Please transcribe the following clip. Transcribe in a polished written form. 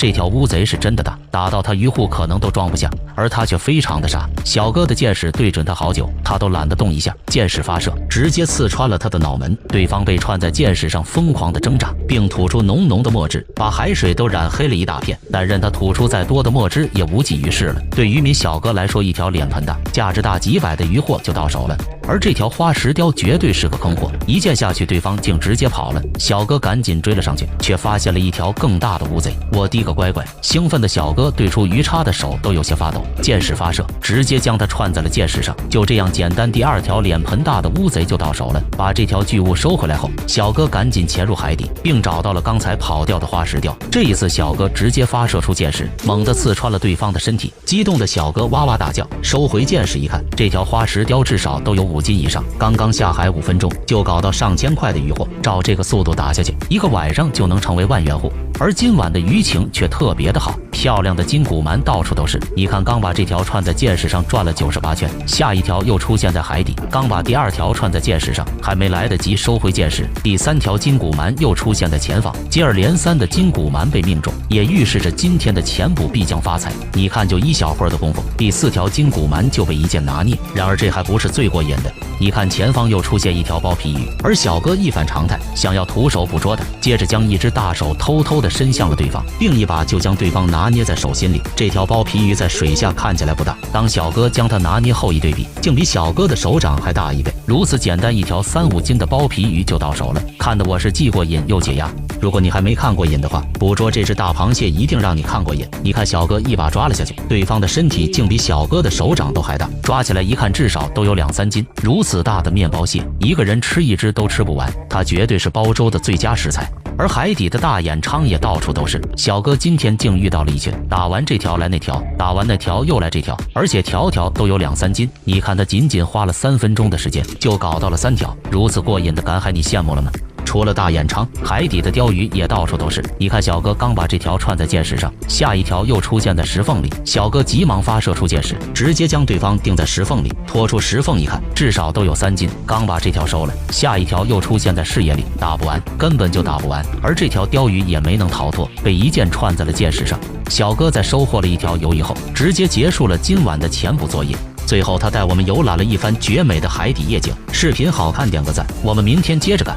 这条乌贼是真的大，打到他渔户可能都装不下，而他却非常的傻。小哥的箭矢对准他好久，他都懒得动一下，箭矢发射，直接刺穿了他的脑门。对方被串在箭矢上，疯狂的挣扎，并吐出浓浓的墨汁，把海水都染黑了一大片。但任他吐出再多的墨汁，也无济于事了。对渔民小哥来说，一条脸盆大、价值大几百的渔获就到手了。而这条花石雕绝对是个坑货，一箭下去，对方竟直接跑了。小哥赶紧追了上去，却发现了一条更大的乌贼。我的个乖乖！兴奋的小哥对出鱼叉的手都有些发抖，箭矢发射，直接将它串在了箭矢上。就这样简单，第二条脸盆大的乌贼就到手了。把这条巨物收回来后，小哥赶紧潜入海底，并找到了刚才跑掉的花石雕。这一次，小哥直接发射出箭矢，猛地刺穿了对方的身体。激动的小哥哇哇大叫，收回箭矢一看，这条花石雕至少都有5斤以上，刚刚下海5分钟就搞到上千块的渔获，照这个速度打下去，一个晚上就能成为万元户。而今晚的渔情却特别的好，漂亮的金骨鳗到处都是。你看，刚把这条串在箭矢上转了98圈，下一条又出现在海底，刚把第二条串在箭矢上，还没来得及收回箭矢，第3条金骨鳗又出现在前方，接二连三的金骨鳗被命中，也预示着今天的钱捕必将发财。你看，就一小会儿的功夫，第4条金骨鳗就被一箭拿捏。然而这还不是最过瘾的，你看前方又出现一条包皮鱼，而小哥一反常态，想要徒手捕捉它，接着将一只大手偷偷的伸向了对方，并一把就将对方拿捏在手心里。这条包皮鱼在水下看起来不大，当小哥将它拿捏后一对比，竟比小哥的手掌还大1倍。如此简单，一条3、5斤的包皮鱼就到手了，看得我是既过瘾又解压。如果你还没看过瘾的话，捕捉这只大螃蟹一定让你看过瘾。你看，小哥一把抓了下去，对方的身体竟比小哥的手掌都还大，抓起来一看至少都有2、3斤。如此大的面包蟹，一个人吃一只都吃不完，它绝对是煲粥的最佳食材。而海底的大眼鲳也到处都是，小哥今天竟遇到了一群，打完这条来那条，打完那条又来这条，而且条条都有2、3斤。你看他仅仅花了3分钟的时间就搞到了3条，如此过瘾的赶海，你羡慕了吗？除了大眼鲳，海底的鲷鱼也到处都是。你看，小哥刚把这条串在箭矢上，下一条又出现在石缝里，小哥急忙发射出箭矢，直接将对方钉在石缝里。拖出石缝一看，至少都有3斤。刚把这条收了，下一条又出现在视野里，打不完，根本就打不完。而这条鲷鱼也没能逃脱，被一箭串在了箭矢上。小哥在收获了一条鱿鱼后，直接结束了今晚的潜捕作业。最后，他带我们游览了一番绝美的海底夜景。视频好看，点个赞，我们明天接着干。